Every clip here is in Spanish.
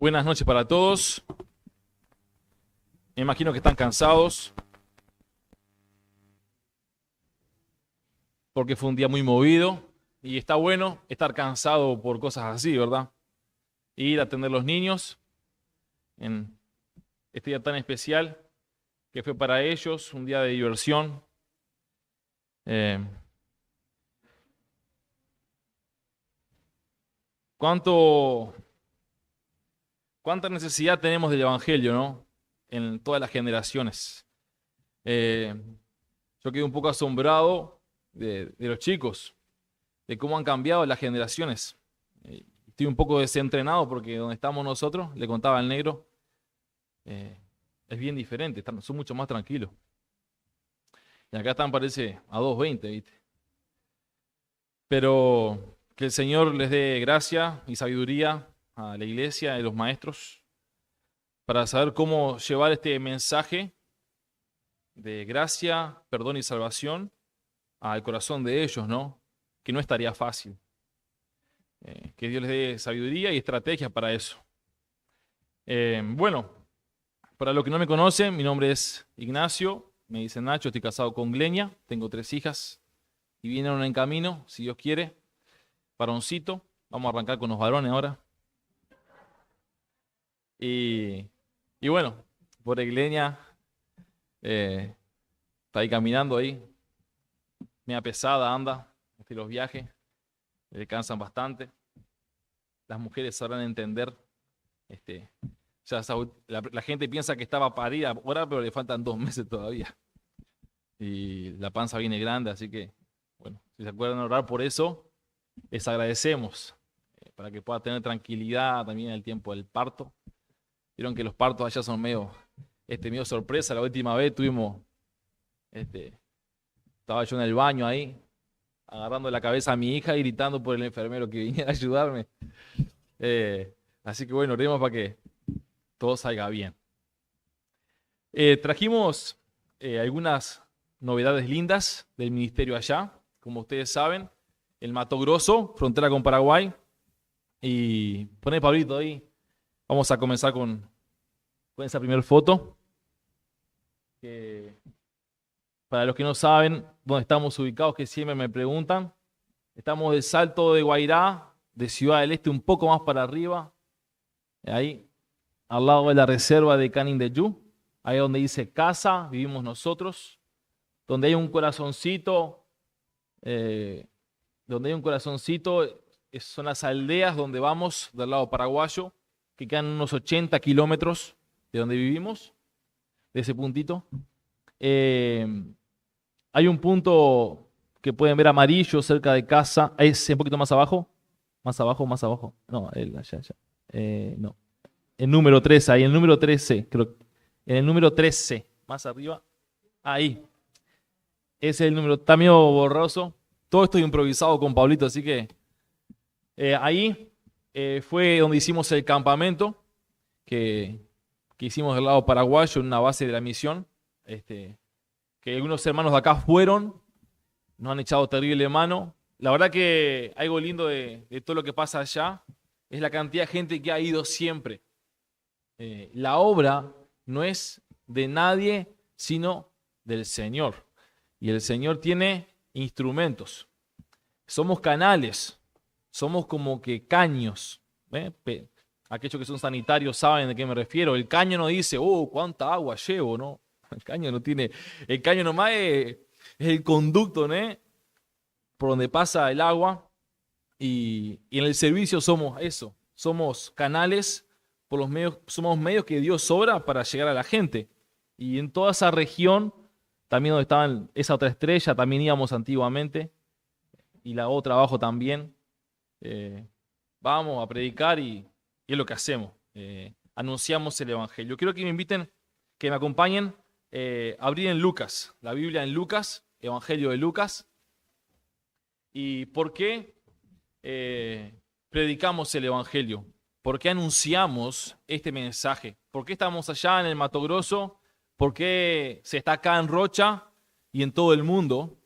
Buenas noches para todos. Me imagino que están cansados porque fue un día muy movido y está bueno estar cansado por cosas así, ¿verdad? Ir a atender a los niños en este día tan especial que fue para ellos, un día de diversión. Eh, ¿cuánto, ¿Cuánta necesidad tenemos del Evangelio, ¿no? En todas las generaciones. Eh, yo quedé un poco asombrado de los chicos, de cómo han cambiado las generaciones. Estoy un poco desentrenado porque donde estamos nosotros, le contaba al negro, eh, es bien diferente, son mucho más tranquilos. Y acá están, parece, a 2:20, ¿viste? Pero que el Señor les dé gracia y sabiduría a la iglesia y a los maestros para saber cómo llevar este mensaje de gracia, perdón y salvación al corazón de ellos, ¿no? Que no estaría fácil. Que Dios les dé sabiduría y estrategias para eso. Bueno, para los que no me conocen, mi nombre es Ignacio, me dicen Nacho, estoy casado con Glenia, tengo 3 hijas y vienen en camino, si Dios quiere, varoncito. Vamos a arrancar con los varones ahora. Y, y bueno, por Glenia eh, está ahí caminando ahí, media pesada anda, los viajes, le cansan bastante. Las mujeres sabrán entender. Ya la gente piensa que estaba parida ahora, pero le faltan 2 meses todavía. Y la panza viene grande, así que, bueno, si se acuerdan de orar por eso, les agradecemos para que pueda tener tranquilidad también en el tiempo del parto. Vieron que los partos allá son medio sorpresa. La última vez estaba yo en el baño ahí, agarrando la cabeza a mi hija y gritando por el enfermero que viniera a ayudarme. Así que bueno, oremos para que todo salga bien. Trajimos algunas novedades lindas del ministerio allá. Como ustedes saben, el Mato Grosso, frontera con Paraguay. Y poné Pablito ahí. Vamos a comenzar con esa primera foto. Para los que no saben dónde estamos ubicados, que siempre me preguntan, estamos del Salto de Guairá, de Ciudad del Este, un poco más para arriba. Ahí, al lado de la reserva de Canindeyú, ahí donde dice casa, vivimos nosotros, donde hay un corazoncito, son las aldeas donde vamos del lado paraguayo, que quedan unos 80 kilómetros de donde vivimos, de ese puntito. Hay un punto que pueden ver amarillo cerca de casa, es un poquito más abajo, no, allá, no. El número 13, ahí, el número 13, creo. En el número 13, más arriba. Ahí. Ese es el número. Está medio borroso. Todo esto improvisado con Pablito, así que ahí fue donde hicimos el campamento que hicimos del lado paraguayo en una base de la misión. Que algunos hermanos de acá fueron, nos han echado terrible mano. La verdad que algo lindo de todo lo que pasa allá es la cantidad de gente que ha ido siempre. La obra no es de nadie, sino del Señor. Y el Señor tiene instrumentos. Somos canales, somos como que caños. Aquellos que son sanitarios saben de qué me refiero. El caño no dice, cuánta agua llevo, ¿no? El caño no tiene, el caño nomás es el conducto, ¿no? Por donde pasa el agua. Y en el servicio somos eso, somos canales por los medios, somos medios que Dios obra para llegar a la gente. Y en toda esa región, también donde estaban esa otra estrella, también íbamos antiguamente, y la otra abajo también. Vamos a predicar y es lo que hacemos. Anunciamos el Evangelio. Quiero que me inviten, que me acompañen a abrir en Lucas, la Biblia en Lucas, Evangelio de Lucas. ¿Y por qué predicamos el Evangelio? ¿Por qué anunciamos este mensaje? ¿Por qué estamos allá en el Mato Grosso? ¿Por qué se está acá en Rocha y en todo el mundo?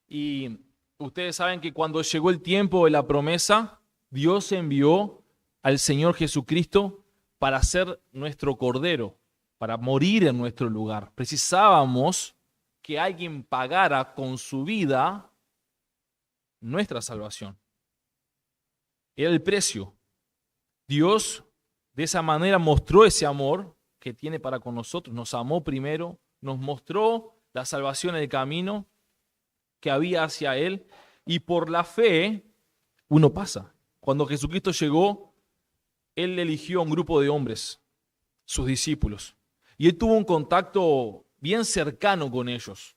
Y ustedes saben que cuando llegó el tiempo de la promesa, Dios envió al Señor Jesucristo para ser nuestro Cordero, para morir en nuestro lugar. Precisábamos que alguien pagara con su vida nuestra salvación. Era el precio. Dios de esa manera mostró ese amor que tiene para con nosotros. Nos amó primero, nos mostró la salvación en el camino que había hacia Él, y por la fe uno pasa. Cuando Jesucristo llegó, Él eligió a un grupo de hombres, sus discípulos, y Él tuvo un contacto bien cercano con ellos.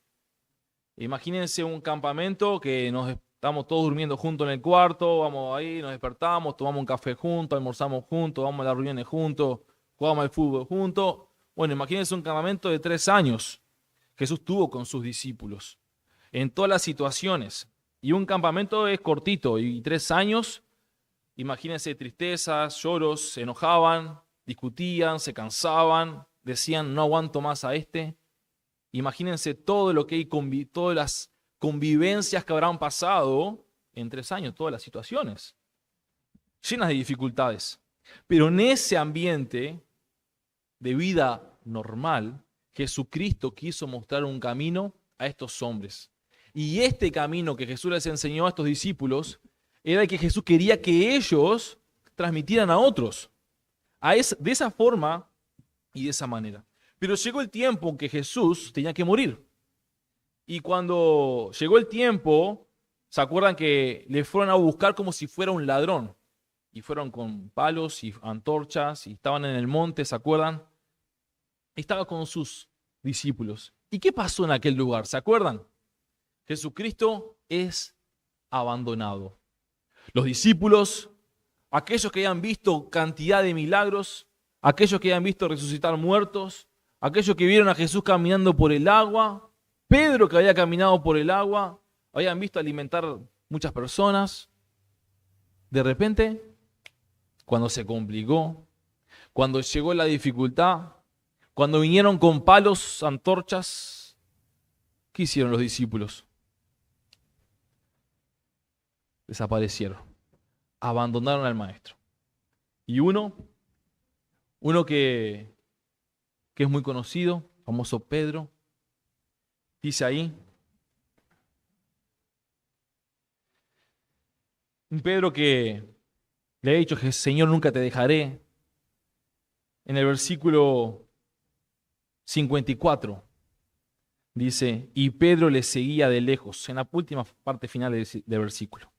Imagínense un campamento que estamos todos durmiendo juntos en el cuarto, vamos ahí, nos despertamos, tomamos un café juntos, almorzamos juntos, vamos a las reuniones juntos, jugamos al fútbol juntos. Bueno, imagínense un campamento de 3 años. Jesús tuvo con sus discípulos en todas las situaciones. Y un campamento es cortito, y 3 años, imagínense tristezas, lloros, se enojaban, discutían, se cansaban, decían no aguanto más a este. Imagínense todo lo que hay, todas las convivencias que habrán pasado en 3 años, todas las situaciones, llenas de dificultades. Pero en ese ambiente de vida normal, Jesucristo quiso mostrar un camino a estos hombres. Y este camino que Jesús les enseñó a estos discípulos era el que Jesús quería que ellos transmitieran a otros. De esa forma y de esa manera. Pero llegó el tiempo en que Jesús tenía que morir. Y cuando llegó el tiempo, ¿se acuerdan que le fueron a buscar como si fuera un ladrón? Y fueron con palos y antorchas y estaban en el monte, ¿se acuerdan? Estaba con sus discípulos. ¿Y qué pasó en aquel lugar? ¿Se acuerdan? Jesucristo es abandonado. Los discípulos, aquellos que hayan visto cantidad de milagros, aquellos que hayan visto resucitar muertos, aquellos que vieron a Jesús caminando por el agua, Pedro que había caminado por el agua, habían visto alimentar muchas personas. De repente, cuando se complicó, cuando llegó la dificultad, cuando vinieron con palos, antorchas, ¿qué hicieron los discípulos? Desaparecieron, abandonaron al maestro. Y uno que es muy conocido, famoso Pedro, dice ahí, un Pedro que le ha dicho que Señor nunca te dejaré. En el versículo 54 dice, y Pedro le seguía de lejos, en la última parte final del versículo.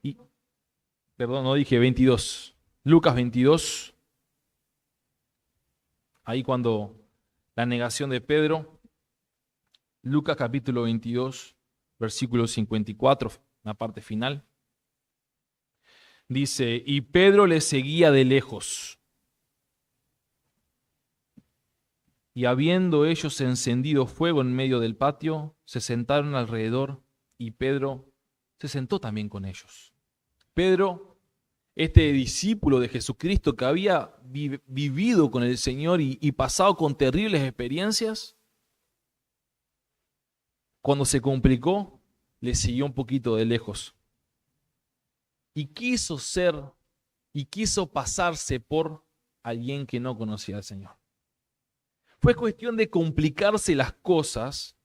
Y, perdón, no dije 22, Lucas 22, ahí cuando la negación de Pedro, Lucas capítulo 22, versículo 54, la parte final. Dice, y Pedro le seguía de lejos. Y habiendo ellos encendido fuego en medio del patio, se sentaron alrededor y Pedro se sentó también con ellos. Pedro, este discípulo de Jesucristo que había vivido con el Señor y pasado con terribles experiencias, cuando se complicó, le siguió un poquito de lejos. Y quiso pasarse por alguien que no conocía al Señor. Fue cuestión de complicarse las cosas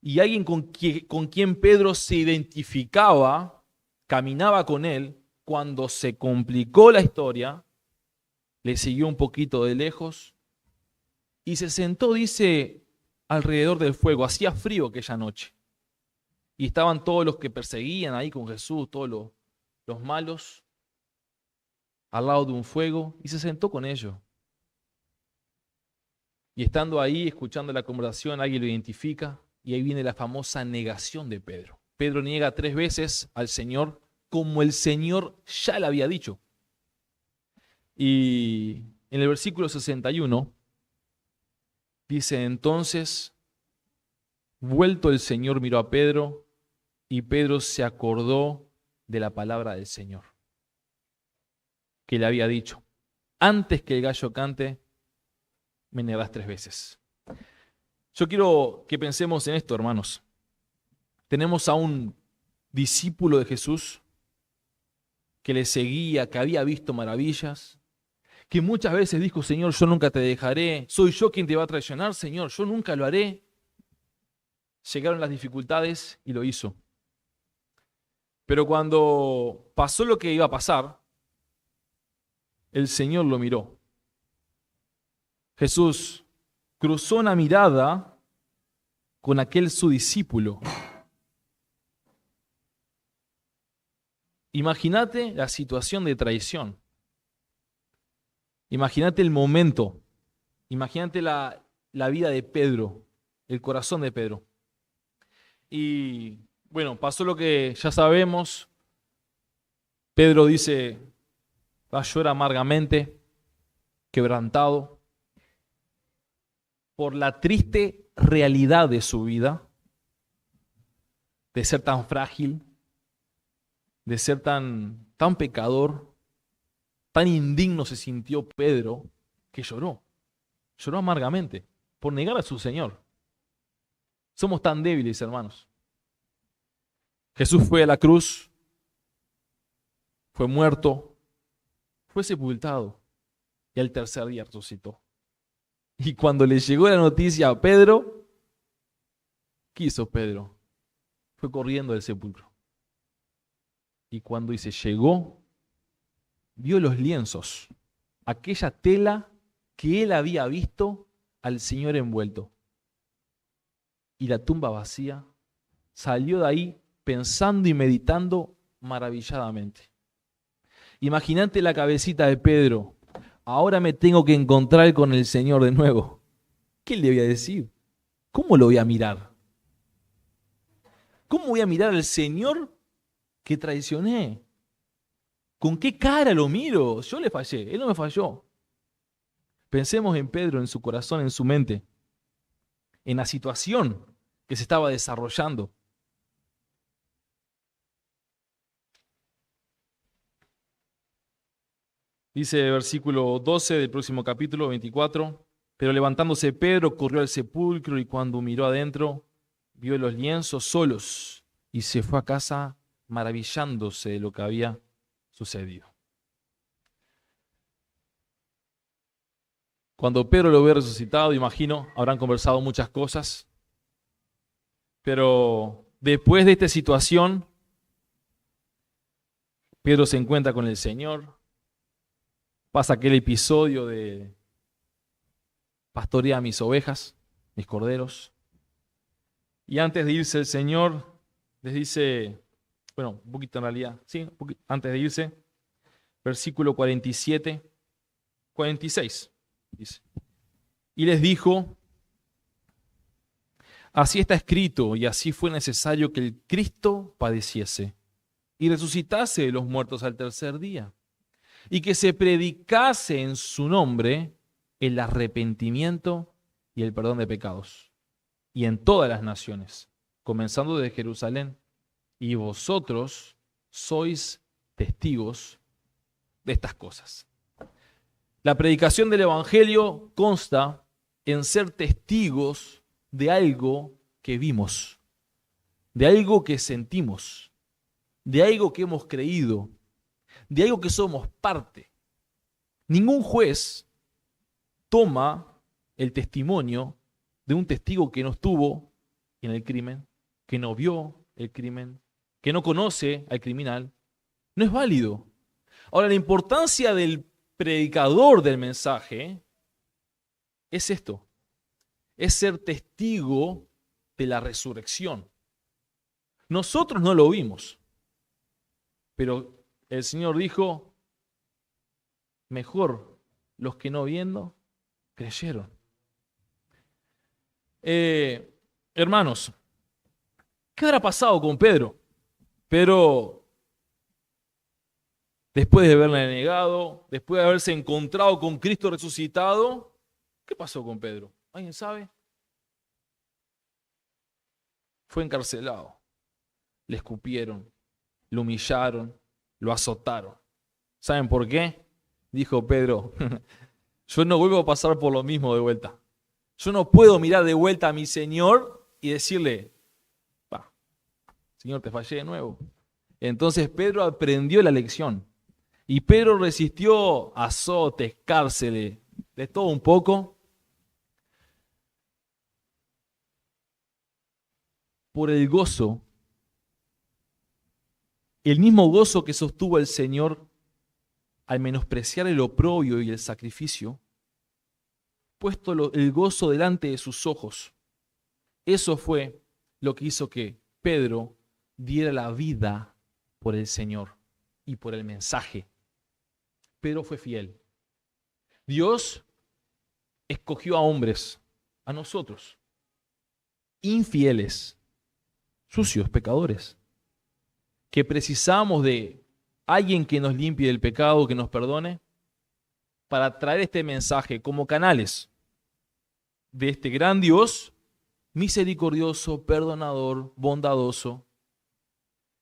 y alguien con quien Pedro se identificaba, caminaba con él, cuando se complicó la historia, le siguió un poquito de lejos y se sentó, dice, alrededor del fuego. Hacía frío aquella noche. Y estaban todos los que perseguían ahí con Jesús, todos los malos, al lado de un fuego, y se sentó con ellos. Y estando ahí, escuchando la conversación, alguien lo identifica, y ahí viene la famosa negación de Pedro. Pedro niega 3 veces al Señor, como el Señor ya le había dicho. Y en el versículo 61, dice, entonces, vuelto el Señor miró a Pedro, y Pedro se acordó de la palabra del Señor, que le había dicho, antes que el gallo cante, me negarás 3 veces. Yo quiero que pensemos en esto, hermanos. Tenemos a un discípulo de Jesús que le seguía, que había visto maravillas, que muchas veces dijo, Señor, yo nunca te dejaré, soy yo quien te va a traicionar, Señor, yo nunca lo haré. Llegaron las dificultades y lo hizo. Pero cuando pasó lo que iba a pasar, el Señor lo miró. Jesús cruzó una mirada con aquel su discípulo. Imagínate la situación de traición. Imagínate el momento. Imagínate la vida de Pedro, el corazón de Pedro. Y bueno, pasó lo que ya sabemos. Pedro dice, llora amargamente, quebrantado, por la triste realidad de su vida, de ser tan frágil, de ser tan pecador, tan indigno se sintió Pedro, que lloró amargamente, por negar a su Señor. Somos tan débiles, hermanos. Jesús fue a la cruz, fue muerto, fue sepultado y al tercer día resucitó. Y cuando le llegó la noticia a Pedro, ¿qué hizo Pedro? Fue corriendo del sepulcro. Y cuando llegó, vio los lienzos, aquella tela que él había visto al Señor envuelto. Y la tumba vacía, salió de ahí pensando y meditando maravilladamente. Imagínate la cabecita de Pedro. Ahora me tengo que encontrar con el Señor de nuevo. ¿Qué le voy a decir? ¿Cómo lo voy a mirar? ¿Cómo voy a mirar al Señor que traicioné? ¿Con qué cara lo miro? Yo le fallé, Él no me falló. Pensemos en Pedro, en su corazón, en su mente, en la situación que se estaba desarrollando. Dice el versículo 12 del próximo capítulo 24, pero levantándose Pedro corrió al sepulcro y cuando miró adentro, vio los lienzos solos y se fue a casa maravillándose de lo que había sucedido. Cuando Pedro lo ve resucitado, imagino, habrán conversado muchas cosas, pero después de esta situación, Pedro se encuentra con el Señor. Pasa aquel episodio de pastorea mis ovejas, mis corderos. Y antes de irse el Señor les dice, bueno, un poquito en realidad, sí, antes de irse, versículo 47, 46, dice. Y les dijo, así está escrito y así fue necesario que el Cristo padeciese y resucitase de los muertos al tercer día. Y que se predicase en su nombre el arrepentimiento y el perdón de pecados. Y en todas las naciones, comenzando desde Jerusalén. Y vosotros sois testigos de estas cosas. La predicación del Evangelio consta en ser testigos de algo que vimos, de algo que sentimos, de algo que hemos creído, de algo que somos parte. Ningún juez toma el testimonio de un testigo que no estuvo en el crimen, que no vio el crimen, que no conoce al criminal. No es válido. Ahora, la importancia del predicador del mensaje es esto, es ser testigo de la resurrección. Nosotros no lo vimos, pero el Señor dijo, mejor los que no viendo, creyeron. Hermanos, ¿qué habrá pasado con Pedro? Pedro, después de haberle negado, después de haberse encontrado con Cristo resucitado, ¿qué pasó con Pedro? ¿Alguien sabe? Fue encarcelado, le escupieron, lo humillaron, lo azotaron. ¿Saben por qué? Dijo Pedro, yo no vuelvo a pasar por lo mismo de vuelta. Yo no puedo mirar de vuelta a mi Señor y decirle, Señor, te fallé de nuevo. Entonces Pedro aprendió la lección. Y Pedro resistió azotes, cárceles, de todo un poco, por el gozo, el mismo gozo que sostuvo el Señor al menospreciar el oprobio y el sacrificio, puesto el gozo delante de sus ojos. Eso fue lo que hizo que Pedro diera la vida por el Señor y por el mensaje. Pedro fue fiel. Dios escogió a hombres, a nosotros, infieles, sucios, pecadores, que precisamos de alguien que nos limpie del pecado, que nos perdone, para traer este mensaje como canales de este gran Dios, misericordioso, perdonador, bondadoso.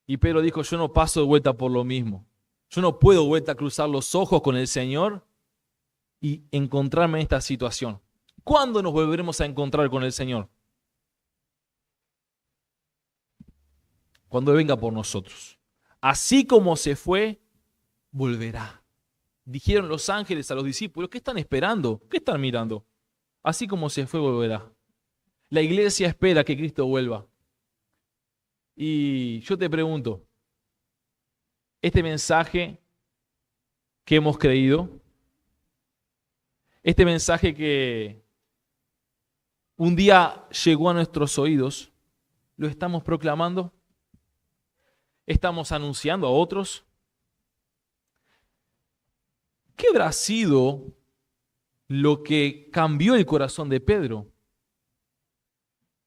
Y Pedro dijo, yo no paso de vuelta por lo mismo. Yo no puedo vuelta a cruzar los ojos con el Señor y encontrarme en esta situación. ¿Cuándo nos volveremos a encontrar con el Señor? Cuando Él venga por nosotros. Así como se fue, volverá. Dijeron los ángeles a los discípulos, ¿qué están esperando? ¿Qué están mirando? Así como se fue, volverá. La iglesia espera que Cristo vuelva. Y yo te pregunto, este mensaje que hemos creído, este mensaje que un día llegó a nuestros oídos, ¿lo estamos proclamando? ¿Estamos anunciando a otros? ¿Qué habrá sido lo que cambió el corazón de Pedro?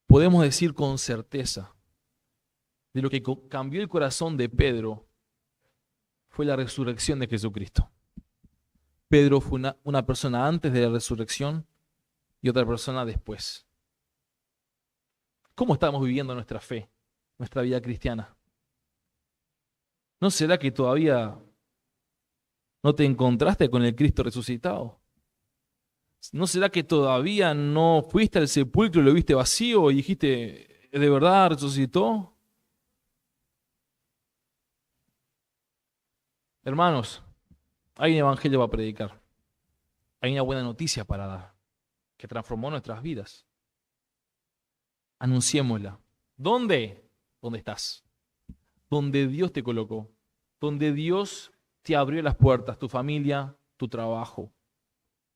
Podemos decir con certeza, de lo que cambió el corazón de Pedro fue la resurrección de Jesucristo. Pedro fue una persona antes de la resurrección y otra persona después. ¿Cómo estamos viviendo nuestra fe, nuestra vida cristiana? ¿No será que todavía no te encontraste con el Cristo resucitado? ¿No será que todavía no fuiste al sepulcro y lo viste vacío y dijiste, ¿de verdad resucitó? Hermanos, hay un evangelio para predicar. Hay una buena noticia para dar, que transformó nuestras vidas. Anunciémosla. ¿Dónde? ¿Dónde estás? Donde Dios te colocó. Donde Dios te abrió las puertas, tu familia, tu trabajo,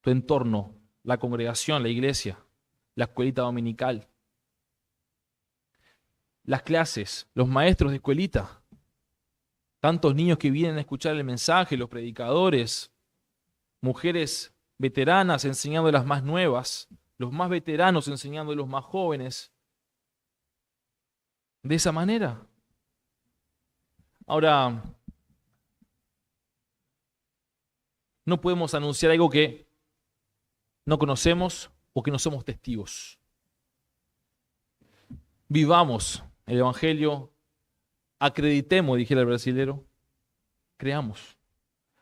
tu entorno, la congregación, la iglesia, la escuelita dominical, las clases, los maestros de escuelita, tantos niños que vienen a escuchar el mensaje, los predicadores, mujeres veteranas enseñando a las más nuevas, los más veteranos enseñando a los más jóvenes. De esa manera. Ahora, no podemos anunciar algo que no conocemos o que no somos testigos. Vivamos el evangelio, acreditemos, dijera el brasilero, creamos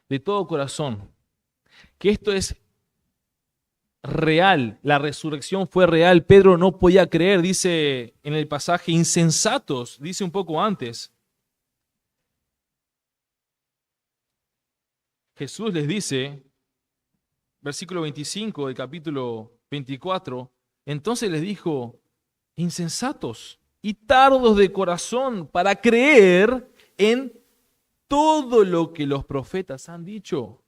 de todo corazón que esto es real, la resurrección fue real. Pedro no podía creer, dice en el pasaje, insensatos, dice un poco antes. Jesús les dice, versículo 25 del capítulo 24, entonces les dijo, insensatos y tardos de corazón para creer en todo lo que los profetas han dicho.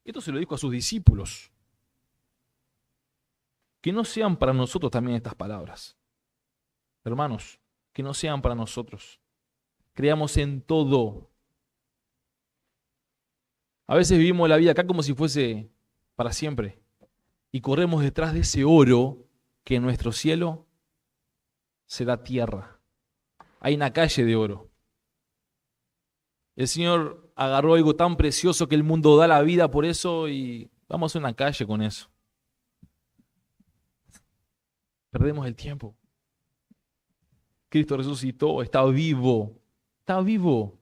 Esto se lo dijo a sus discípulos. Que no sean para nosotros también estas palabras. Hermanos, que no sean para nosotros. Creamos en todo. A veces vivimos la vida acá como si fuese para siempre. Y corremos detrás de ese oro que en nuestro cielo será tierra. Hay una calle de oro. El Señor agarró algo tan precioso que el mundo da la vida por eso y vamos a una calle con eso. Perdemos el tiempo. Cristo resucitó, está vivo. Está vivo.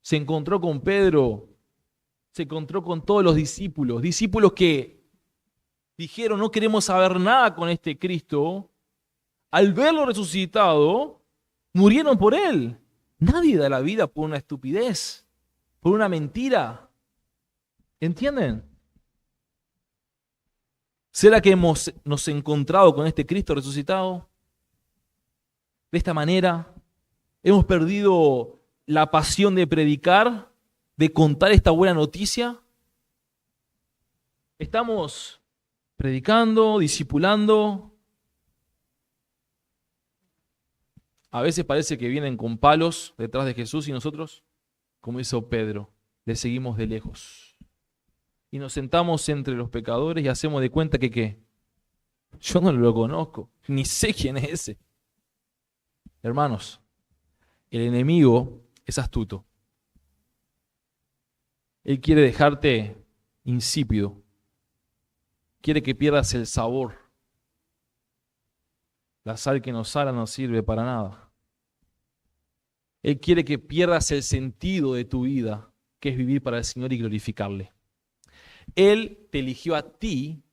Se encontró con Pedro. Se encontró con todos los discípulos. Discípulos que dijeron, no queremos saber nada con este Cristo. Al verlo resucitado, murieron por él. Nadie da la vida por una estupidez, por una mentira. ¿Entienden? ¿Será que nos encontrado con este Cristo resucitado? De esta manera, hemos perdido la pasión de predicar, de contar esta buena noticia. Estamos predicando, discipulando. A veces parece que vienen con palos detrás de Jesús y nosotros, como hizo Pedro, le seguimos de lejos. Y nos sentamos entre los pecadores y hacemos de cuenta que ¿qué? Yo no lo conozco, ni sé quién es ese. Hermanos, el enemigo es astuto. Él quiere dejarte insípido. Quiere que pierdas el sabor. La sal que nos sala no sirve para nada. Él quiere que pierdas el sentido de tu vida, que es vivir para el Señor y glorificarle. Él te eligió a ti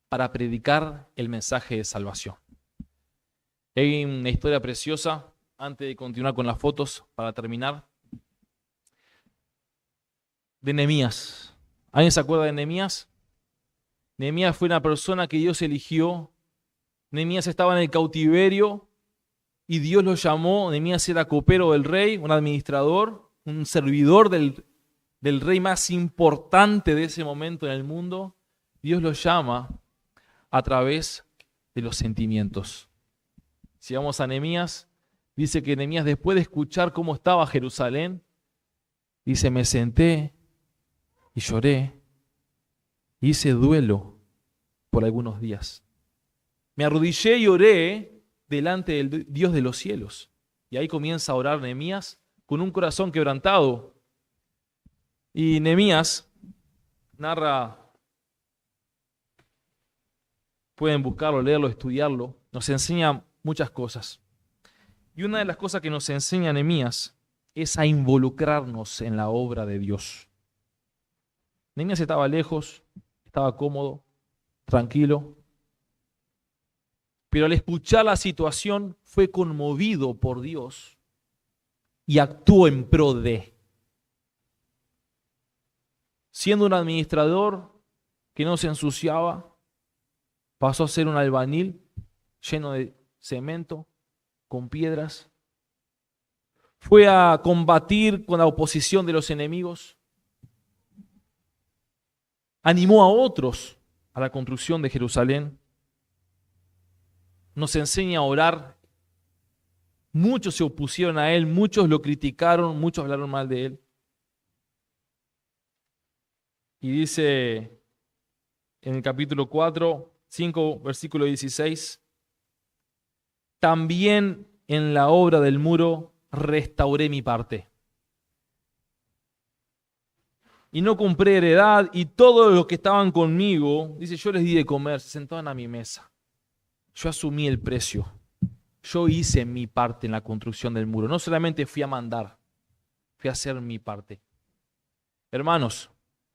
para predicar el mensaje de salvación. Hay una historia preciosa, antes de continuar con las fotos, para terminar, de Nehemías. ¿Alguien se acuerda de Nehemías? Nehemías fue una persona que Dios eligió. Nehemías estaba en el cautiverio y Dios lo llamó. Nehemías era copero del rey, un administrador, un servidor del rey más importante de ese momento en el mundo. Dios lo llama a través de los sentimientos. Si vamos a Nehemías, dice que Nehemías, después de escuchar cómo estaba Jerusalén, dice, me senté y lloré, hice duelo por algunos días. Me arrodillé y oré delante del Dios de los cielos. Y ahí comienza a orar Nehemías con un corazón quebrantado. Y Nehemías narra, pueden buscarlo, leerlo, estudiarlo, nos enseña muchas cosas. Y una de las cosas que nos enseña Nehemías es a involucrarnos en la obra de Dios. Nehemías estaba lejos, estaba cómodo, tranquilo, pero al escuchar la situación fue conmovido por Dios y actuó en pro de. Siendo un administrador que no se ensuciaba, pasó a ser un albañil lleno de cemento, con piedras. Fue a combatir con la oposición de los enemigos. Animó a otros a la construcción de Jerusalén. Nos enseña a orar. Muchos se opusieron a él, muchos lo criticaron, muchos hablaron mal de él. Y dice en el capítulo 5, versículo 16, también en la obra del muro restauré mi parte. Y no compré heredad, y todos los que estaban conmigo, dice, yo les di de comer, se sentaban a mi mesa. Yo asumí el precio. Yo hice mi parte en la construcción del muro. No solamente fui a mandar, fui a hacer mi parte. Hermanos,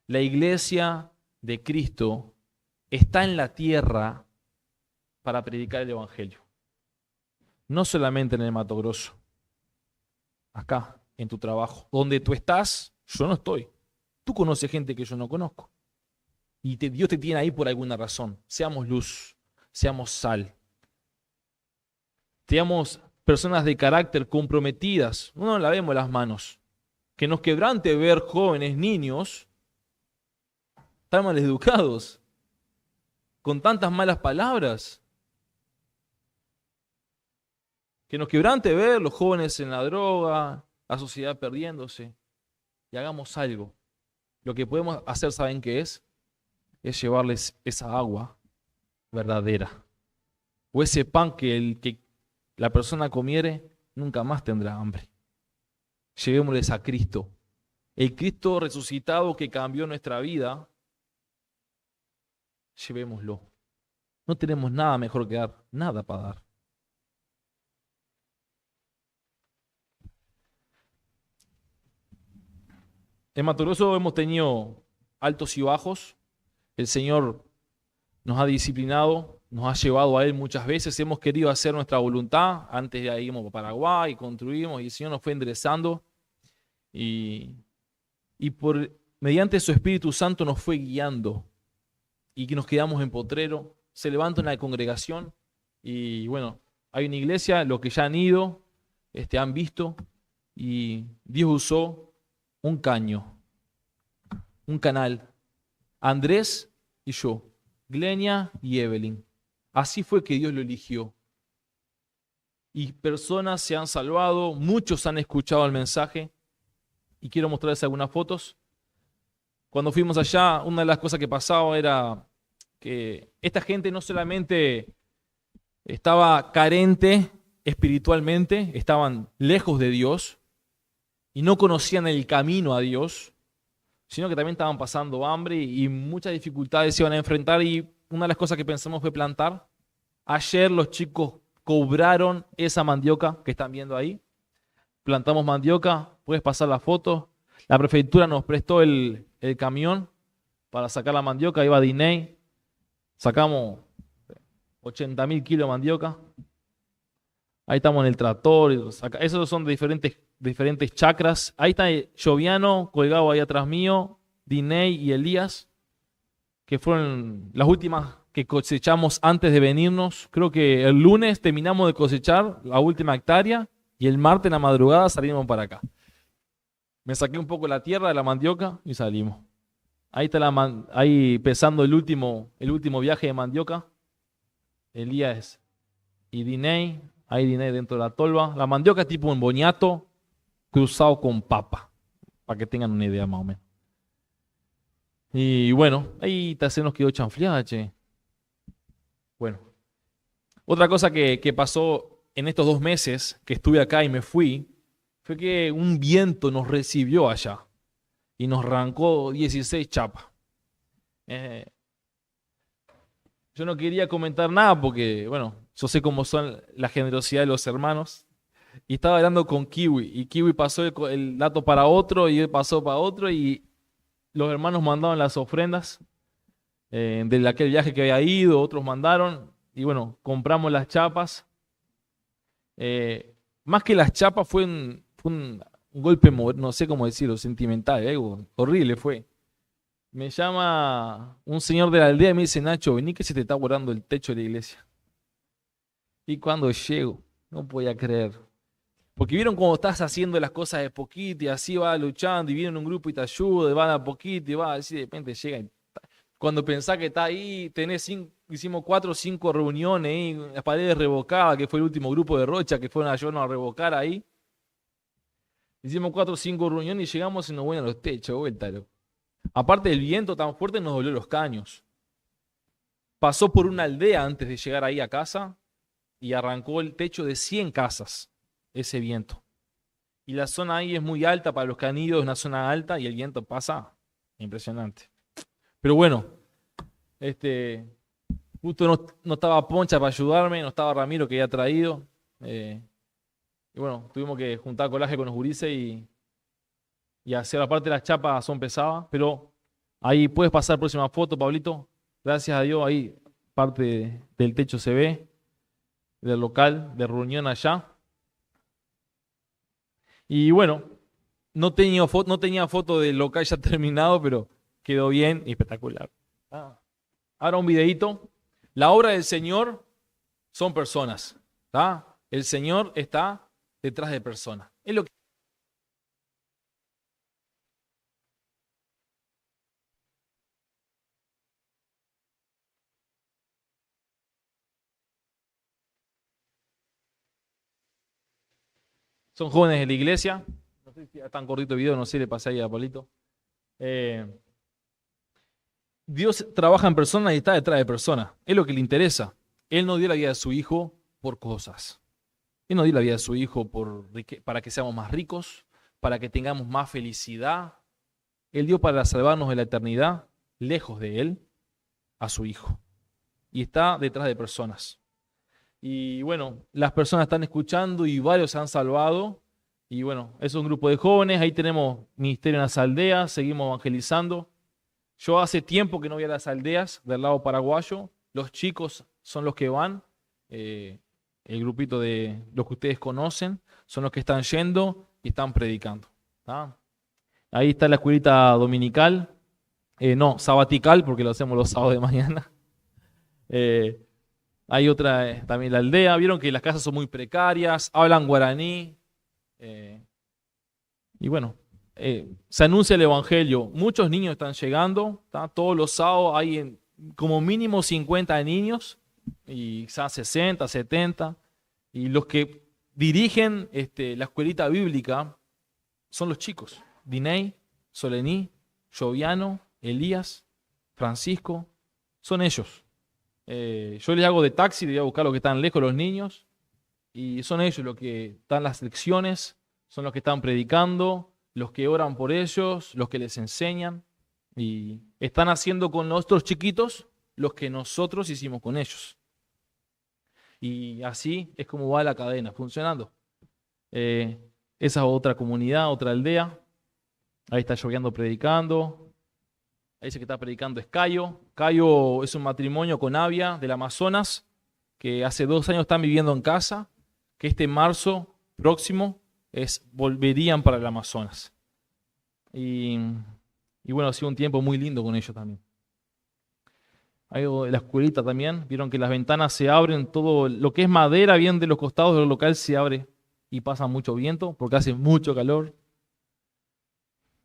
la iglesia de Cristo está en la tierra para predicar el evangelio. No solamente en el Mato Grosso. Acá, en tu trabajo. Donde tú estás, yo no estoy. Tú conoces gente que yo no conozco. Y Dios te tiene ahí por alguna razón. Seamos luz, seamos sal. Seamos personas de carácter comprometidas. No lavemos las manos. Que nos quebrante ver jóvenes, niños, tan mal educados, con tantas malas palabras. Que nos quebrante ver los jóvenes en la droga, la sociedad perdiéndose. Y hagamos algo. Lo que podemos hacer, ¿saben qué es? Es llevarles esa agua verdadera. O ese pan que la persona comiere, nunca más tendrá hambre. Llevémosles a Cristo. El Cristo resucitado que cambió nuestra vida, llevémoslo. No tenemos nada mejor que dar, nada para dar. En Mato Grosso hemos tenido altos y bajos. El Señor nos ha disciplinado, nos ha llevado a Él muchas veces. Hemos querido hacer nuestra voluntad. Antes de ahí íbamos a Paraguay, construimos y el Señor nos fue enderezando. Y y mediante su Espíritu Santo nos fue guiando y que nos quedamos en Potrero. Se levanta una congregación y bueno, hay una iglesia, los que ya han ido, han visto, y Dios usó un caño, un canal, Andrés y yo, Glenia y Evelyn. Así fue que Dios lo eligió. Y personas se han salvado, muchos han escuchado el mensaje, y quiero mostrarles algunas fotos. Cuando fuimos allá, una de las cosas que pasaba era que esta gente no solamente estaba carente espiritualmente, estaban lejos de Dios y no conocían el camino a Dios, sino que también estaban pasando hambre y muchas dificultades se iban a enfrentar, y una de las cosas que pensamos fue plantar. Ayer los chicos cobraron esa mandioca que están viendo ahí. Plantamos mandioca, puedes pasar la foto. La prefectura nos prestó el camión para sacar la mandioca, iba Diney. Sacamos 80.000 kilos de mandioca. Ahí estamos en el tractor. Esos son de diferentes chacras. Ahí está Joviano colgado ahí atrás mío, Diney y Elías, que fueron las últimas que cosechamos antes de venirnos. Creo que el lunes terminamos de cosechar la última hectárea y el martes en la madrugada salimos para acá. Me saqué un poco la tierra de la mandioca y salimos. Ahí está ahí pesando el último viaje de mandioca. Elías y Diney. Ahí Diney dentro de la tolva. La mandioca es tipo un boñato cruzado con papa, para que tengan una idea más o menos. Y bueno, ahí se nos quedó chanfleada, che. Bueno, otra cosa que pasó en estos 2 meses que estuve acá y me fui, fue que un viento nos recibió allá y nos arrancó 16 chapas. Yo no quería comentar nada porque, bueno, yo sé cómo son la generosidad de los hermanos. Y estaba hablando con Kiwi, y Kiwi pasó el dato para otro, y él pasó para otro, y los hermanos mandaban las ofrendas de aquel viaje que había ido, otros mandaron, y bueno, compramos las chapas. Más que las chapas fue un golpe, no sé cómo decirlo, sentimental, algo horrible fue. Me llama un señor de la aldea y me dice: Nacho, vení que se te está borrando el techo de la iglesia. Y cuando llego, no podía creer. Porque vieron cómo estás haciendo las cosas de poquito y así va luchando, y viene un grupo y te ayuda, y va a poquito y va así, de repente llega. Cuando pensás que está ahí, hicimos 4 o 5 reuniones ahí, las paredes revocadas, que fue el último grupo de Rocha que fueron a ayudarnos a revocar ahí. Hicimos 4 o 5 reuniones y llegamos y nos vuelan los techos, vuelta. Aparte del viento tan fuerte, nos dolió los caños. Pasó por una aldea antes de llegar ahí a casa y arrancó el techo de 100 casas, ese viento. Y la zona ahí es muy alta, para los que han ido es una zona alta y el viento pasa impresionante. Pero bueno, justo no estaba Poncha para ayudarme, no estaba Ramiro que había traído. Y bueno, tuvimos que juntar colaje con los gurises y hacer, aparte las chapas son pesadas, pero ahí puedes pasar próxima foto, Pablito. Gracias a Dios, ahí parte del techo se ve, del local de reunión allá. Y bueno, no tenía foto del local ya terminado, pero quedó bien y espectacular. Ahora un videíto. La obra del Señor son personas. El Señor está detrás de personas. Es lo que son jóvenes de la iglesia. No sé si es tan cortito el video, no sé, le pasé ahí a Pablito. Dios trabaja en personas y está detrás de personas. Es lo que le interesa. Él no dio la vida de su hijo por cosas. Él no dio la vida de su hijo para que seamos más ricos, para que tengamos más felicidad. Él dio para salvarnos de la eternidad, lejos de Él, a su hijo. Y está detrás de personas. Y bueno, las personas están escuchando y varios se han salvado. Y bueno, es un grupo de jóvenes. Ahí tenemos ministerio en las aldeas, seguimos evangelizando. Yo hace tiempo que no voy a las aldeas del lado paraguayo. Los chicos son los que van. El grupito de los que ustedes conocen son los que están yendo y están predicando. Ahí está la escuelita dominical, no, sabatical, porque lo hacemos los sábados de mañana. Eh, Hay otra, también la aldea. Vieron que las casas son muy precarias, hablan guaraní. eh, y bueno, se anuncia el evangelio. Muchos niños están llegando, ¿tá? Todos los sábados hay como mínimo 50 niños, y quizás 60, 70. Y los que dirigen la escuelita bíblica son los chicos. Diney, Solení, Joviano, Elías, Francisco, son ellos. Yo les hago de taxi, les voy a buscar los que están lejos, los niños, y son ellos los que dan las lecciones, son los que están predicando, los que oran por ellos, los que les enseñan, y están haciendo con nuestros chiquitos los que nosotros hicimos con ellos. Y así es como va la cadena, funcionando. Esa es otra comunidad, otra aldea. Ahí está lloviendo predicando. Ahí dice que está predicando es Cayo. Cayo es un matrimonio con Avia del Amazonas, que hace 2 años están viviendo en casa, que este marzo próximo volverían para el Amazonas. Y bueno, ha sido un tiempo muy lindo con ellos también. Hay la escuelita también, vieron que las ventanas se abren, todo lo que es madera bien de los costados del local se abre y pasa mucho viento porque hace mucho calor.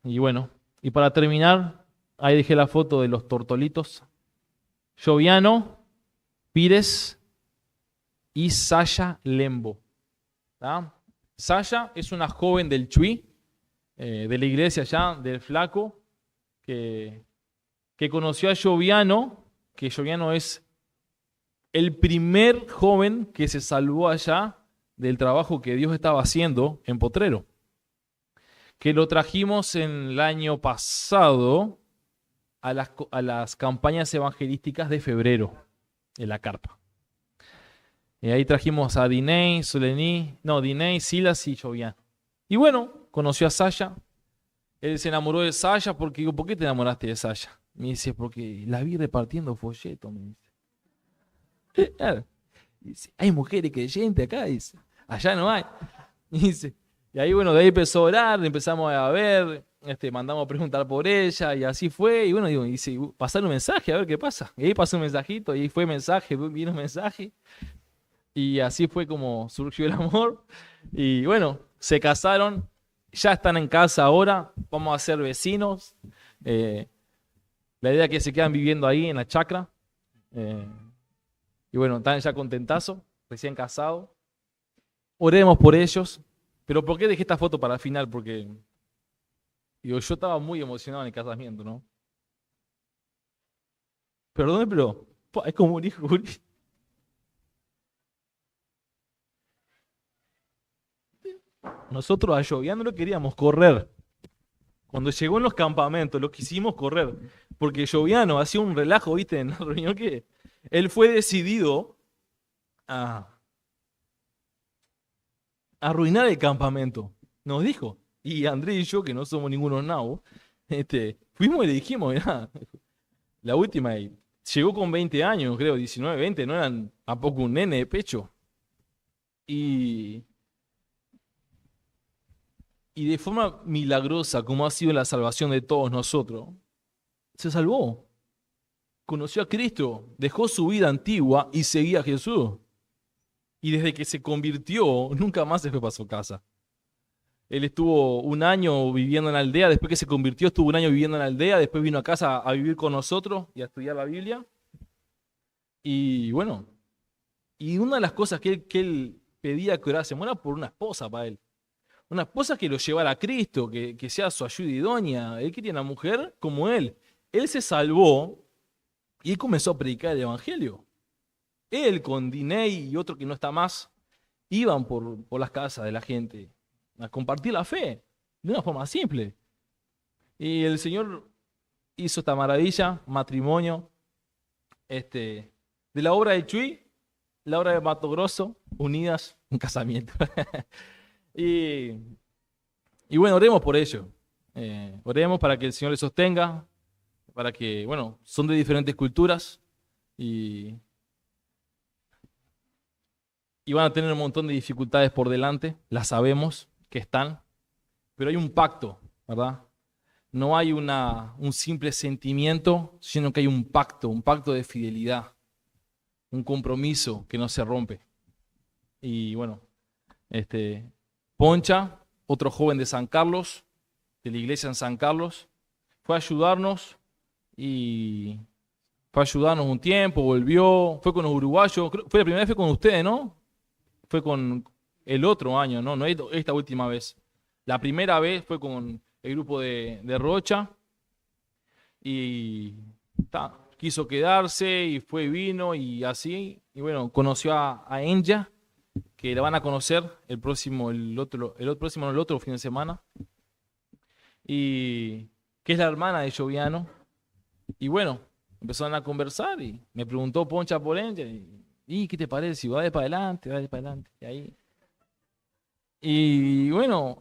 Y bueno, y para terminar, ahí dejé la foto de los tortolitos. Joviano, Pires y Saya Lembo. ¿Tá? Saya es una joven del Chuy, de la iglesia allá, del Flaco, que conoció a Joviano, que Joviano es el primer joven que se salvó allá del trabajo que Dios estaba haciendo en Potrero, que lo trajimos en el año pasado a las campañas evangelísticas de febrero, en la carpa. Y ahí trajimos a Diney, Diney, Silas y Joviano. Y bueno, conoció a Saya. Él se enamoró de Saya porque digo, ¿por qué te enamoraste de Saya? Me dice, porque la vi repartiendo folletos, me dice. Claro. Dice, hay mujeres creyentes acá, dice. Allá no hay. Y ahí, bueno, de ahí empezó a orar, empezamos a ver, mandamos a preguntar por ella, y así fue. Y bueno, dice, pasar un mensaje, a ver qué pasa. Y ahí pasó un mensajito, y ahí fue mensaje, vino un mensaje. Y así fue como surgió el amor. Y bueno, se casaron, ya están en casa ahora, vamos a ser vecinos. La idea es que se quedan viviendo ahí en la chacra. Y bueno, están ya contentazos, recién casados. Oremos por ellos. Pero ¿por qué dejé esta foto para el final? Porque yo estaba muy emocionado en el casamiento, ¿no? Perdón, pero es como un hijo. Nosotros a Joviano lo queríamos correr. Cuando llegó en los campamentos, lo quisimos correr. Porque Joviano hacía un relajo, ¿viste? En la reunión que él fue decidido a arruinar el campamento. Nos dijo. Y Andrés y yo, que no somos ningunos nabos, fuimos y le dijimos, mirá, la última, llegó con 20 años, creo, 19, 20, no eran tampoco un nene de pecho. Y de forma milagrosa, como ha sido la salvación de todos nosotros, se salvó. Conoció a Cristo, dejó su vida antigua y seguía a Jesús. Y desde que se convirtió, nunca más se fue para su casa. Él estuvo un año viviendo en la aldea, después que se convirtió estuvo un año viviendo en la aldea, después vino a casa a vivir con nosotros y a estudiar la Biblia. Y bueno, y una de las cosas que él pedía que orásemos era por una esposa para él. Una esposa que lo llevara a Cristo, que sea su ayuda idónea. Él quería una mujer como él. Él se salvó y él comenzó a predicar el evangelio. Él con Diney y otro que no está más, iban por las casas de la gente a compartir la fe de una forma simple. Y el Señor hizo esta maravilla, matrimonio, de la obra de Chuy, la obra de Mato Grosso, unidas en casamiento. y bueno, oremos por ello. Oremos para que el Señor les sostenga, para que, bueno, son de diferentes culturas y van a tener un montón de dificultades por delante, las sabemos que están, pero hay un pacto, ¿verdad? no hay un simple sentimiento, sino que hay un pacto de fidelidad, un compromiso que no se rompe. Y bueno, Poncha, otro joven de San Carlos, de la iglesia en San Carlos, fue a ayudarnos y fue a ayudarnos un tiempo, volvió, fue con los uruguayos, fue la primera vez fue con ustedes, ¿no? Fue con el otro año, ¿no? No esta última vez. La primera vez fue con el grupo de Rocha y quiso quedarse y fue, vino y así. Y bueno, conoció a Enya, que la van a conocer el otro fin de semana. Y que es la hermana de Joviano. Y bueno, empezaron a conversar y me preguntó Poncha por Enya. ¿Y qué te parece? Va de para adelante, va de para adelante. Y ahí. Y bueno,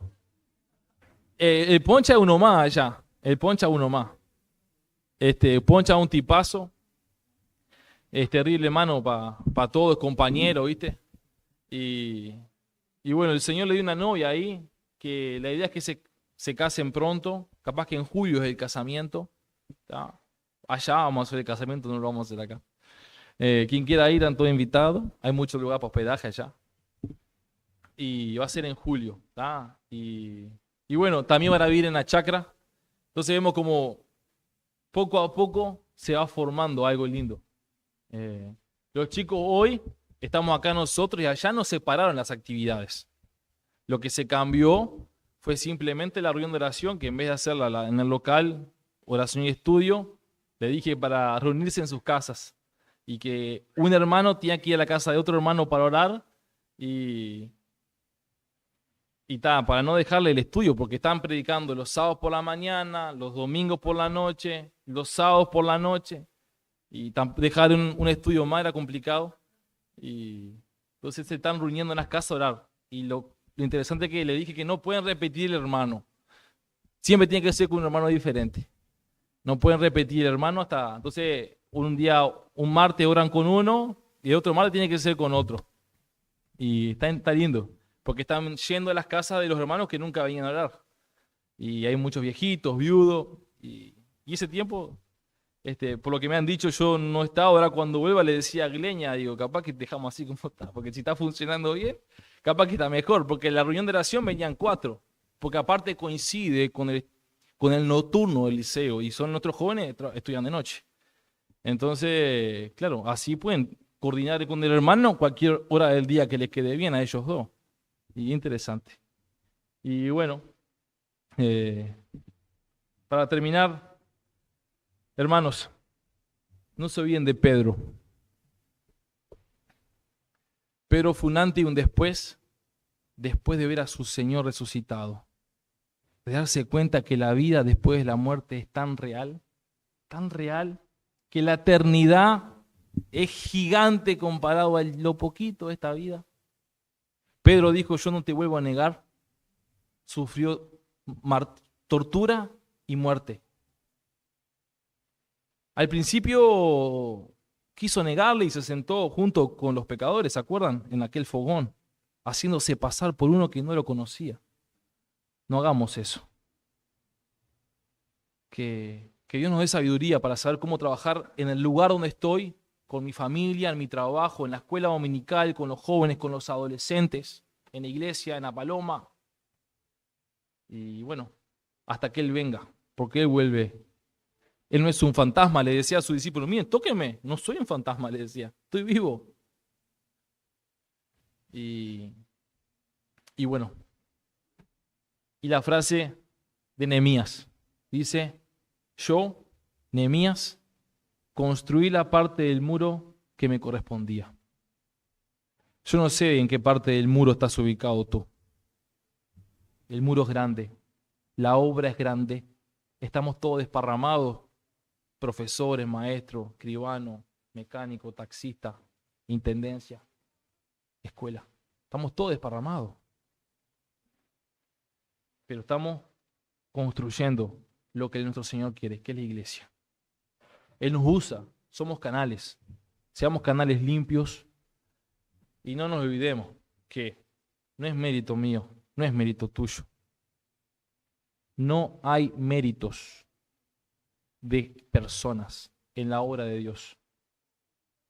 el Poncha es uno más allá. El Poncha es uno más. Poncha es un tipazo. Es terrible, hermano, para todos, compañero, ¿viste? Y bueno, el Señor le dio una novia ahí, que la idea es que se casen pronto. Capaz que en julio es el casamiento. ¿Tá? Allá vamos a hacer el casamiento, no lo vamos a hacer acá. Quien quiera ir, están todos invitados. Hay mucho lugar para hospedaje allá. Y va a ser en julio. ¿Tá? Y bueno, también van a vivir en la chacra. Entonces vemos como poco a poco se va formando algo lindo. Los chicos hoy estamos acá nosotros y allá nos separaron las actividades. Lo que se cambió fue simplemente la reunión de oración, que en vez de hacerla en el local, oración y estudio, le dije para reunirse en sus casas y que un hermano tenía que ir a la casa de otro hermano para orar y para no dejarle el estudio, porque estaban predicando los sábados por la mañana, los domingos por la noche, los sábados por la noche, y dejar un estudio más era complicado. Y entonces se están reuniendo en las casas a orar. Y lo interesante es que le dije que no pueden repetir el hermano. Siempre tiene que ser con un hermano diferente. No pueden repetir el hermano hasta... Entonces, un martes oran con uno y el otro martes tiene que ser con otro. Y está lindo, porque están yendo a las casas de los hermanos que nunca venían a orar. Y hay muchos viejitos, viudos. Y ese tiempo... por lo que me han dicho, yo no estaba. Ahora cuando vuelva le decía a Gleña, digo, capaz que te dejamos así como está, porque si está funcionando bien, capaz que está mejor, porque en la reunión de oración venían 4, porque aparte coincide con el nocturno del liceo, y son nuestros jóvenes estudian de noche. Entonces, claro, así pueden coordinar con el hermano cualquier hora del día que les quede bien a ellos dos. Y interesante. Y bueno, para terminar, hermanos, no se olviden de Pedro. Pedro fue un antes y un después de ver a su Señor resucitado. De darse cuenta que la vida después de la muerte es tan real, que la eternidad es gigante comparado a lo poquito de esta vida. Pedro dijo, yo no te vuelvo a negar. Sufrió tortura y muerte. Al principio quiso negarle y se sentó junto con los pecadores, ¿se acuerdan? En aquel fogón, haciéndose pasar por uno que no lo conocía. No hagamos eso. Que Dios nos dé sabiduría para saber cómo trabajar en el lugar donde estoy, con mi familia, en mi trabajo, en la escuela dominical, con los jóvenes, con los adolescentes, en la iglesia, en la paloma. Y bueno, hasta que Él venga, porque Él vuelve. Él no es un fantasma, le decía a sus discípulos, miren, tóquenme, no soy un fantasma, le decía, estoy vivo. Y bueno, y la frase de Nehemías, dice, yo, Nehemías, construí la parte del muro que me correspondía. Yo no sé en qué parte del muro estás ubicado tú. El muro es grande, la obra es grande, estamos todos desparramados, profesores, maestros, escribanos, mecánicos, taxistas, intendencia, escuela. Estamos todos desparramados. Pero estamos construyendo lo que nuestro Señor quiere, que es la iglesia. Él nos usa, somos canales. Seamos canales limpios y no nos olvidemos que no es mérito mío, no es mérito tuyo. No hay méritos de personas en la obra de Dios.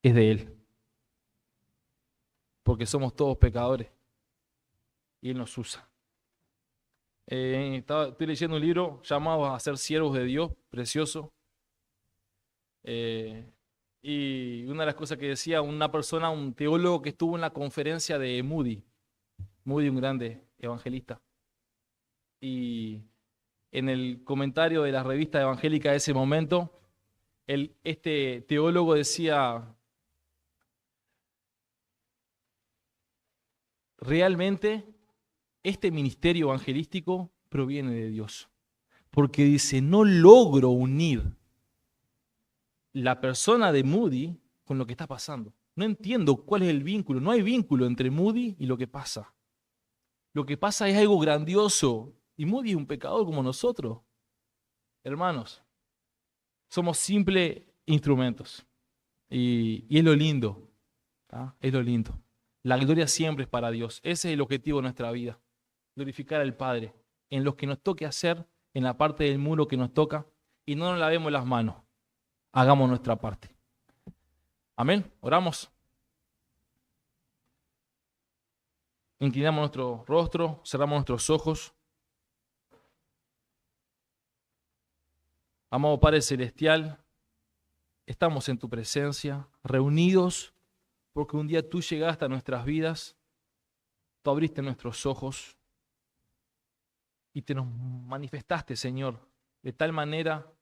Es de Él. Porque somos todos pecadores y Él nos usa. Estoy leyendo un libro llamado A ser siervos de Dios, precioso. Eh, y una de las cosas que decía una persona, un teólogo que estuvo en la conferencia de Moody, un grande evangelista, y en el comentario de la revista evangélica de ese momento, este teólogo decía, realmente este ministerio evangelístico proviene de Dios, porque dice, no logro unir la persona de Moody con lo que está pasando. No entiendo cuál es el vínculo, no hay vínculo entre Moody y lo que pasa. Lo que pasa es algo grandioso, y Moody es un pecador como nosotros. Hermanos, somos simples instrumentos. Y es lo lindo. ¿Ah? Es lo lindo. La gloria siempre es para Dios. Ese es el objetivo de nuestra vida. Glorificar al Padre en lo que nos toque hacer, en la parte del muro que nos toca, y no nos lavemos las manos. Hagamos nuestra parte. Amén. Oramos. Inclinamos nuestro rostro, cerramos nuestros ojos. Amado Padre Celestial, estamos en tu presencia, reunidos, porque un día tú llegaste a nuestras vidas, tú abriste nuestros ojos y te nos manifestaste, Señor, de tal manera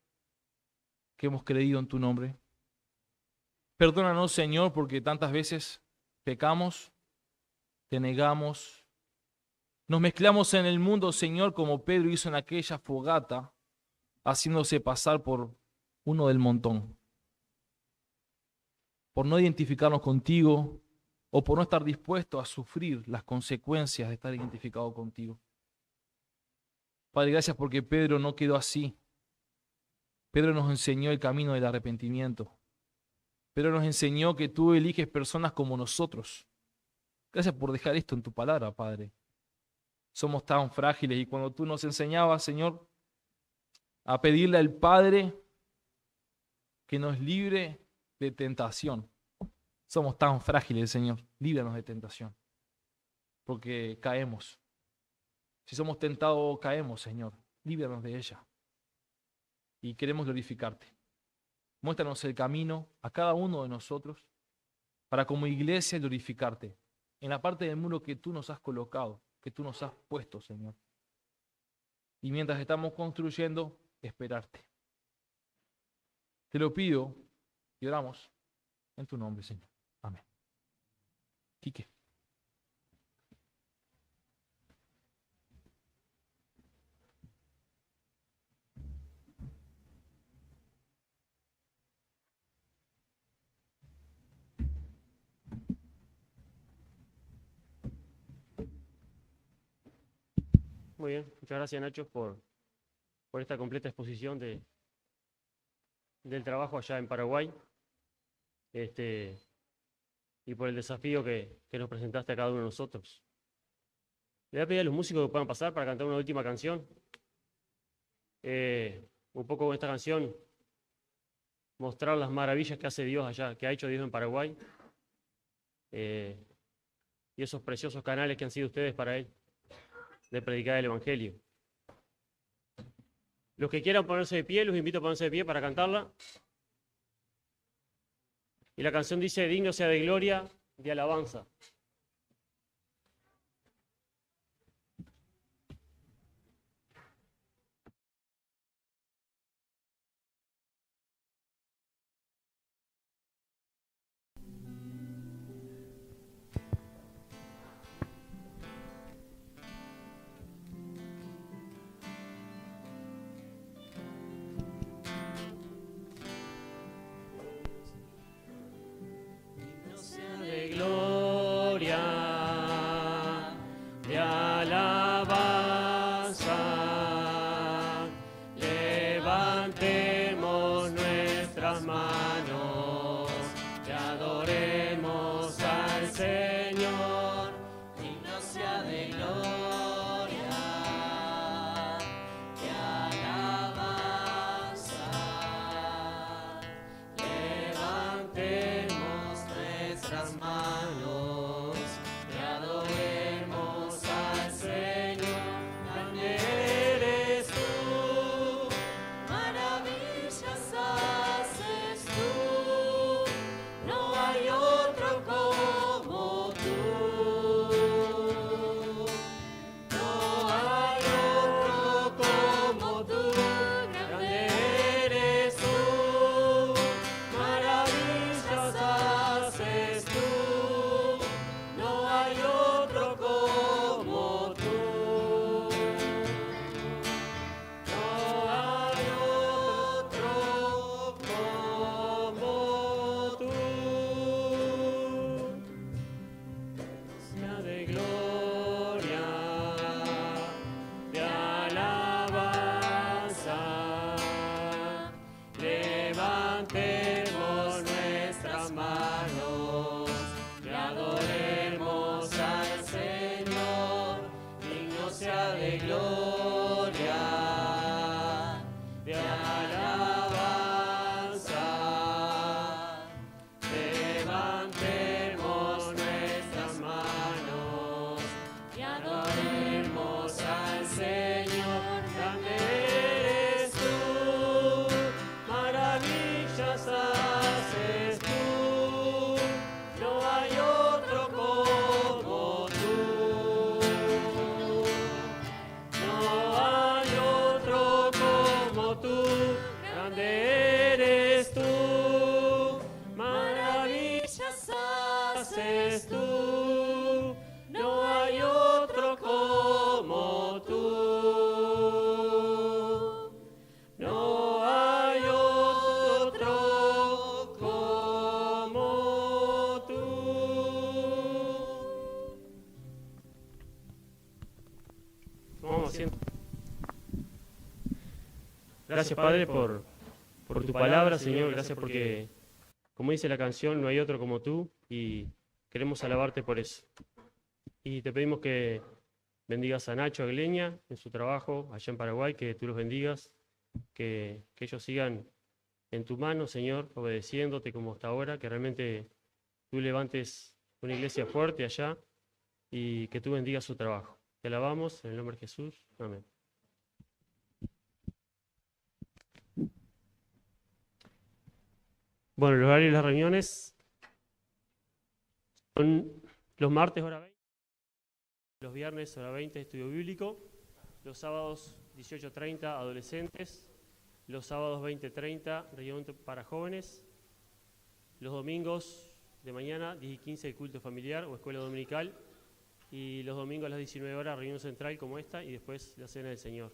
que hemos creído en tu nombre. Perdónanos, Señor, porque tantas veces pecamos, te negamos, nos mezclamos en el mundo, Señor, como Pedro hizo en aquella fogata, haciéndose pasar por uno del montón, por no identificarnos contigo o por no estar dispuesto a sufrir las consecuencias de estar identificado contigo. Padre, gracias porque Pedro no quedó así. Pedro nos enseñó el camino del arrepentimiento. Pedro nos enseñó que tú eliges personas como nosotros. Gracias por dejar esto en tu palabra, Padre. Somos tan frágiles y cuando tú nos enseñabas, Señor, a pedirle al Padre que nos libre de tentación. Somos tan frágiles, Señor. Líbranos de tentación, porque caemos. Si somos tentados, caemos, Señor. Líbranos de ella. Y queremos glorificarte. Muéstranos el camino a cada uno de nosotros para como iglesia glorificarte en la parte del muro que tú nos has colocado, que tú nos has puesto, Señor. Y mientras estamos construyendo, esperarte. Te lo pido y oramos en tu nombre, Señor. Amén. Quique. Muy bien, muchas gracias Nacho por esta completa exposición del trabajo allá en Paraguay y por el desafío que nos presentaste a cada uno de nosotros. Le voy a pedir a los músicos que puedan pasar para cantar una última canción. Un poco con esta canción mostrar las maravillas que hace Dios allá, que ha hecho Dios en Paraguay y esos preciosos canales que han sido ustedes para Él de predicar el Evangelio. Los que quieran ponerse de pie, los invito a ponerse de pie para cantarla. Y la canción dice, digno sea de gloria, de alabanza. Digno sea de gloria. de gloria, de alabanza. Levantemos nuestras manos y adoremos al Señor. Grande eres tú, maravillas haces tú. No hay otro como tú. No hay otro como tú. Grande eres tú, maravillas haces tú. No hay otro como tú. No hay otro como tú. Tomamos asiento. Gracias, Padre, por tu palabra, Señor. Gracias porque, como dice la canción, no hay otro como tú y queremos alabarte por eso. Y te pedimos que bendigas a Nacho Agleña en su trabajo allá en Paraguay, que tú los bendigas, que ellos sigan en tu mano, Señor, obedeciéndote como hasta ahora, que realmente tú levantes una iglesia fuerte allá y que tú bendigas su trabajo. Te alabamos en el nombre de Jesús. Amén. Bueno, el horario de las reuniones son los martes hora 20, los viernes hora 20 estudio bíblico, los sábados 18:30 adolescentes, los sábados 20:30 reunión para jóvenes, los domingos de mañana 10:15 el culto familiar o escuela dominical y los domingos a las 19 horas reunión central como esta y después la cena del Señor.